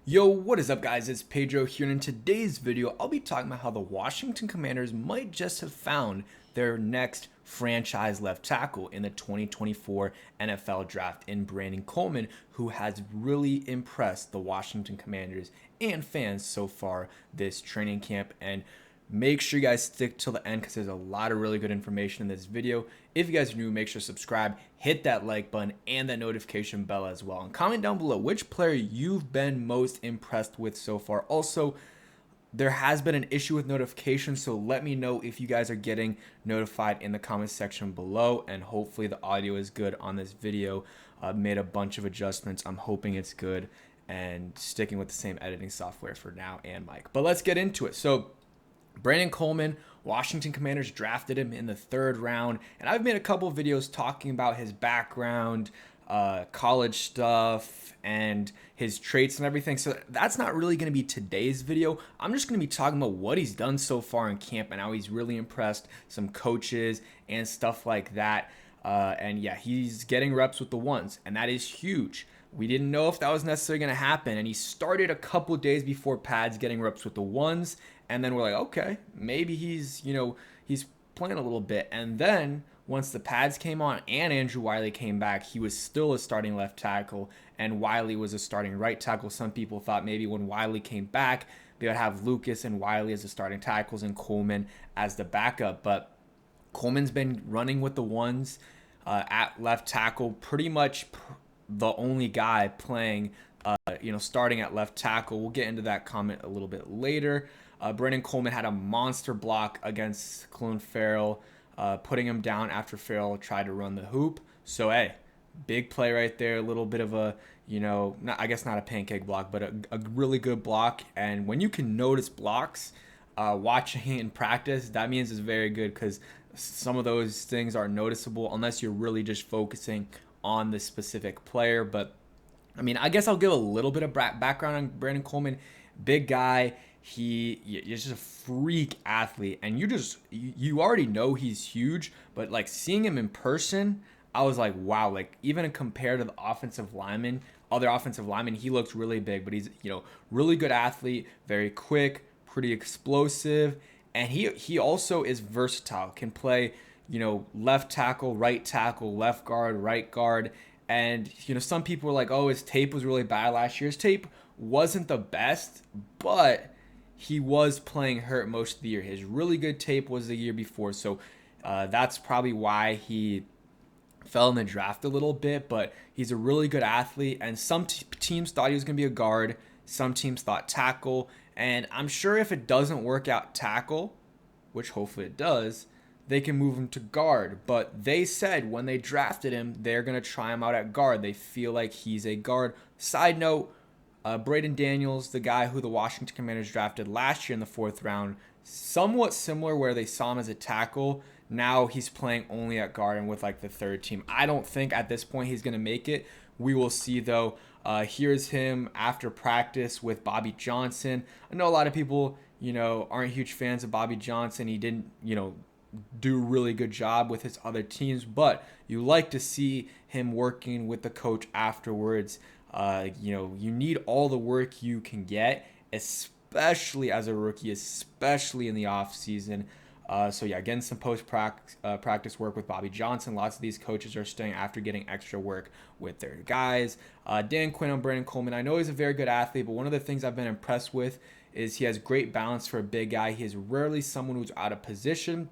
Yo, what is up guys? It's Pedro here, and in today's video, I'll be talking about how the Washington Commanders might just have found their next franchise left tackle in the 2024 NFL Draft in Brandon Coleman, who has really impressed the Washington Commanders and fans so far this training camp. And make sure you guys stick till the end because there's a lot of really good information in this video. If you guys are new, make sure to subscribe, hit that like button and that notification bell as well. And comment down below which player you've been most impressed with so far. Also, there has been an issue with notifications, so let me know if you guys are getting notified in the comment section below. And hopefully the audio is good on this video. I've made a bunch of adjustments. I'm hoping it's good and sticking with the same editing software for now and mic. But let's get into it. So Brandon Coleman, Washington Commanders drafted him in the 3rd round, and I've made a couple of videos talking about his background, college stuff, and his traits and everything. So that's not really going to be today's video. I'm just going to be talking about what he's done so far in camp and how he's really impressed some coaches and stuff like that. And yeah, he's getting reps with the ones, and that is huge. We didn't know if that was necessarily going to happen, and he started a couple days before pads getting reps with the ones, and then we're like, okay, maybe he's playing a little bit. And then once the pads came on and Andrew Wiley came back, he was still a starting left tackle, and Wiley was a starting right tackle. Some people thought maybe when Wiley came back, they would have Lucas and Wiley as the starting tackles and Coleman as the backup, but Coleman's been running with the ones at left tackle, pretty much the only guy playing, starting at left tackle. We'll get into that comment a little bit later. Brandon Coleman had a monster block against Clone Farrell, putting him down after Farrell tried to run the hoop. So, hey, big play right there. A little bit of a, I guess not a pancake block, but a really good block. And when you can notice blocks, watching in practice, that means it's very good because some of those things are noticeable unless you're really just focusing on the specific player. But I mean, I guess I'll give a little bit of background on Brandon Coleman. Big guy. He's just a freak athlete, and you already know he's huge, but like seeing him in person, I was like, wow, like even compared to the other offensive linemen, he looks really big, but he's, really good athlete, very quick, pretty explosive, and he also is versatile, can play, left tackle, left guard, right guard. And, some people were like, oh, his tape was really bad last year. His tape wasn't the best, but he was playing hurt most of the year. His really good tape was the year before. So that's probably why he fell in the draft a little bit. But he's a really good athlete. And some teams thought he was going to be a guard. Some teams thought tackle. And I'm sure if it doesn't work out tackle, which hopefully it does, they can move him to guard. But they said when they drafted him, they're going to try him out at guard. They feel like he's a guard. Side note, Braden Daniels, the guy who the Washington Commanders drafted last year in the 4th round, somewhat similar where they saw him as a tackle. Now he's playing only at guard and with like the 3rd team. I don't think at this point he's going to make it. We will see though. Here's him after practice with Bobby Johnson. I know a lot of people, aren't huge fans of Bobby Johnson. He didn't, do a really good job with his other teams, but you like to see him working with the coach afterwards. You need all the work you can get, especially as a rookie, especially in the off season. So yeah, getting some practice work with Bobby Johnson. Lots of these coaches are staying after getting extra work with their guys. Dan Quinn on Brandon Coleman. I know he's a very good athlete, but one of the things I've been impressed with is he has great balance for a big guy. He is rarely someone who's out of position.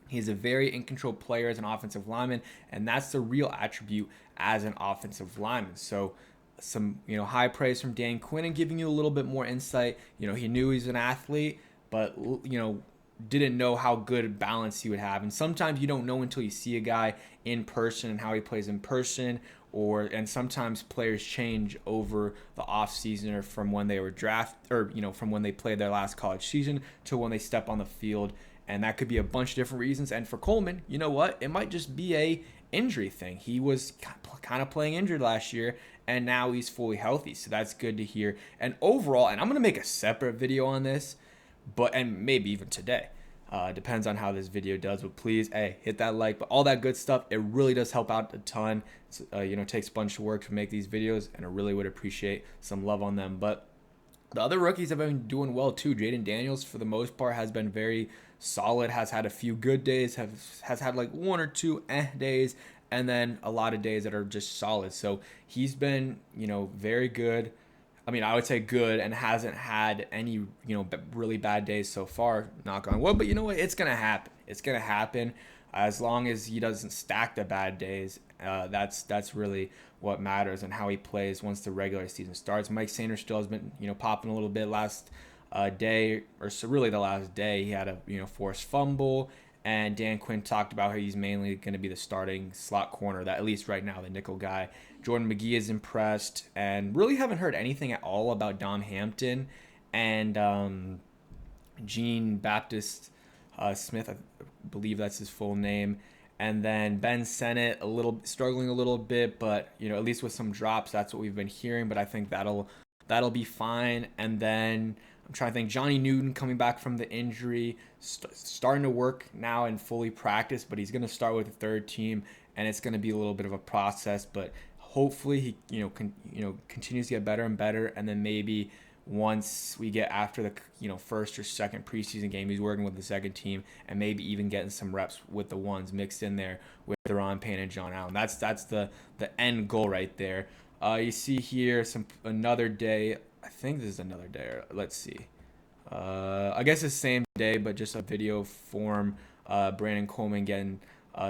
He's a very in-control player as an offensive lineman, and that's the real attribute as an offensive lineman. So some, high praise from Dan Quinn and giving you a little bit more insight. He knew he's an athlete, but, didn't know how good balance he would have. And sometimes you don't know until you see a guy in person and how he plays in person, and sometimes players change over the off season or from when they were drafted or, from when they played their last college season to when they step on the field. And that could be a bunch of different reasons. And for Coleman, you know what? It might just be a injury thing. He was kind of playing injured last year, and now he's fully healthy. So that's good to hear. And overall, and I'm going to make a separate video on this, and maybe even today. Depends on how this video does. But please, hey, hit that like. But all that good stuff, it really does help out a ton. It takes a bunch of work to make these videos, and I really would appreciate some love on them. But The other rookies have been doing well too. Jaden Daniels, for the most part, has been very solid. Has had a few good days. Has had like one or two days, and then a lot of days that are just solid. So he's been, very good. I mean, I would say good, and hasn't had any, really bad days so far. Knock on wood. But you know what? It's gonna happen. It's gonna happen as long as he doesn't stack the bad days. That's really what matters, and how he plays once the regular season starts. Mike Sanders still has been, popping a little bit last day, or so really the last day. He had a, forced fumble, and Dan Quinn talked about how he's mainly going to be the starting slot corner, that at least right now, the nickel guy. Jordan McGee is impressed, and really haven't heard anything at all about Dom Hampton and Jean Baptiste Smith. I believe that's his full name. And then Ben Sennett, struggling a little bit, but at least with some drops, that's what we've been hearing. But I think that'll be fine. And then I'm trying to think, Johnny Newton coming back from the injury, starting to work now and fully practice, but he's going to start with the third team, and it's going to be a little bit of a process. But hopefully he continues to get better and better, and then maybe once we get after the first or second preseason game, he's working with the second team, and maybe even getting some reps with the ones mixed in there with Deron Payne and John Allen. That's the end goal right there. You see here another day. I think this is another day. Let's see. I guess it's the same day, but just a video form. Brandon Coleman getting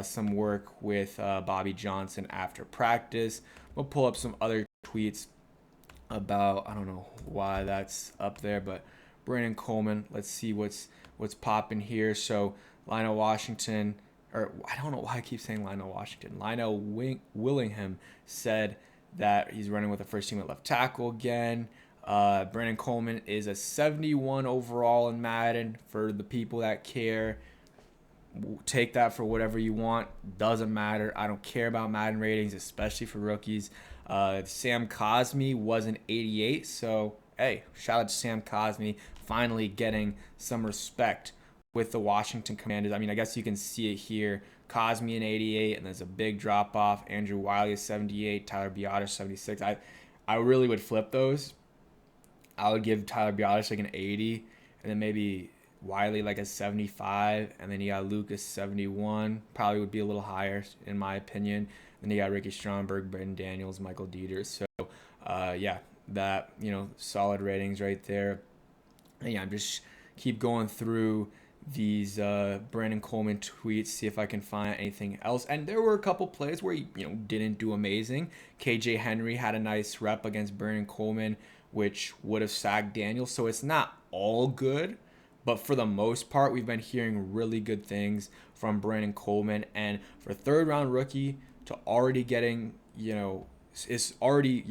some work with Bobby Johnson after practice. We'll pull up some other tweets about, I don't know why that's up there, but Brandon Coleman. Let's see what's popping here. So Lionel Washington, or I don't know why I keep saying Lionel Washington. Lionel Willingham said that he's running with the first team at left tackle again. Brandon Coleman is a 71 overall in Madden. For the people that care, take that for whatever you want. Doesn't matter. I don't care about Madden ratings, especially for rookies. Sam Cosmi was an 88, so hey, shout out to Sam Cosmi, finally getting some respect with the Washington Commanders. I mean, I guess you can see it here. Cosmi an 88, and there's a big drop off. Andrew Wiley is 78, Tyler Biadasz 76. I really would flip those. I would give Tyler Biadasz like an 80, and then maybe Wiley like a 75, and then you got Lucas 71. Probably would be a little higher in my opinion. Then you got Ricky Stromberg, Brendan Daniels, Michael Dieter. So yeah, that solid ratings right there. And yeah, I'm just keep going through these Brandon Coleman tweets, see if I can find anything else. And there were a couple plays where he didn't do amazing. KJ Henry had a nice rep against Brandon Coleman, which would have sacked Daniels. So it's not all good, but for the most part, we've been hearing really good things from Brandon Coleman. And for third round rookie to already getting, is already,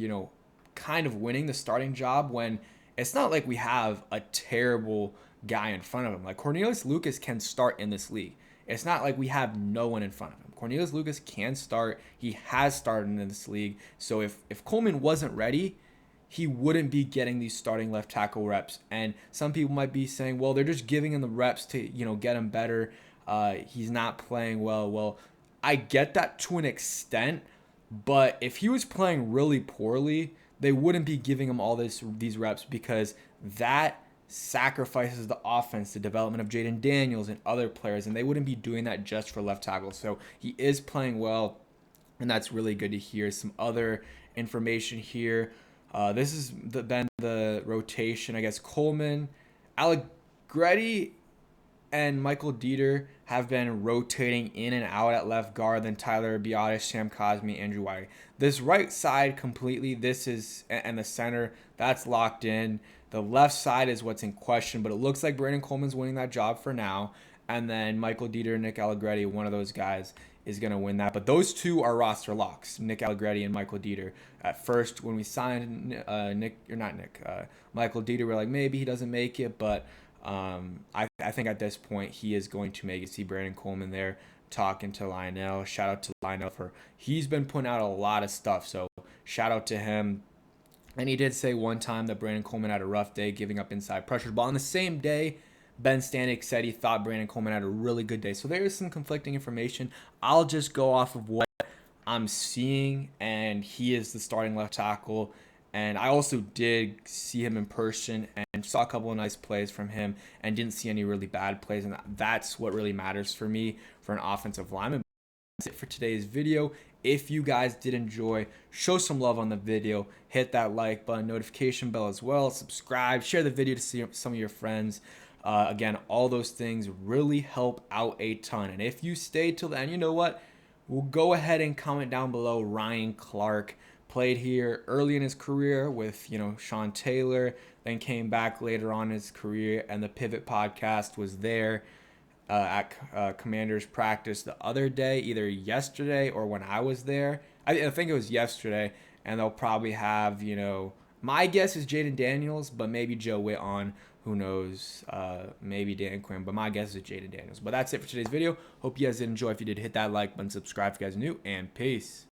kind of winning the starting job, when it's not like we have a terrible guy in front of him. Like Cornelius Lucas can start in this league. It's not like we have no one in front of him. Cornelius Lucas can start. He has started in this league. So if Coleman wasn't ready, he wouldn't be getting these starting left tackle reps. And some people might be saying, well, they're just giving him the reps to, get him better. He's not playing well. Well, I get that to an extent, but if he was playing really poorly, they wouldn't be giving him all these reps, because that sacrifices the offense, the development of Jaden Daniels and other players, and they wouldn't be doing that just for left tackle. So he is playing well, and that's really good to hear. Some other information here. This has been the rotation. I guess Coleman, Allegretti, and Michael Dieter have been rotating in and out at left guard. Then Tyler Biadasz, Sam Cosmi, Andrew Wiley. This right side completely, and the center, that's locked in. The left side is what's in question, but it looks like Brandon Coleman's winning that job for now. And then Michael Dieter, Nick Allegretti, one of those guys is going to win that. But those two are roster locks, Nick Allegretti and Michael Dieter. At first, when we signed Michael Dieter, we're like, maybe he doesn't make it, but I think at this point he is going to make it. See Brandon Coleman there talking to Lionel. Shout out to Lionel he's been putting out a lot of stuff, so shout out to him. And he did say one time that Brandon Coleman had a rough day giving up inside pressures, but on the same day, Ben Stanek said he thought Brandon Coleman had a really good day. So there is some conflicting information. I'll just go off of what I'm seeing, and he is the starting left tackle. And I also did see him in person and saw a couple of nice plays from him and didn't see any really bad plays. And that's what really matters for me for an offensive lineman. That's it for today's video. If you guys did enjoy, show some love on the video. Hit that like button, notification bell as well. Subscribe, share the video to see some of your friends. Again, all those things really help out a ton. And if you stay till the end, you know what? We'll go ahead and comment down below. Ryan Clark played here early in his career with, Sean Taylor, then came back later on in his career, and the Pivot podcast was there at Commanders practice the other day, either yesterday or when I was there. I think it was yesterday, and they'll probably have, my guess is Jaden Daniels, but maybe Joe Witt on. Who knows? Maybe Dan Quinn, but my guess is Jaden Daniels. But that's it for today's video. Hope you guys did enjoy. If you did, hit that like button, subscribe if you guys are new, and peace.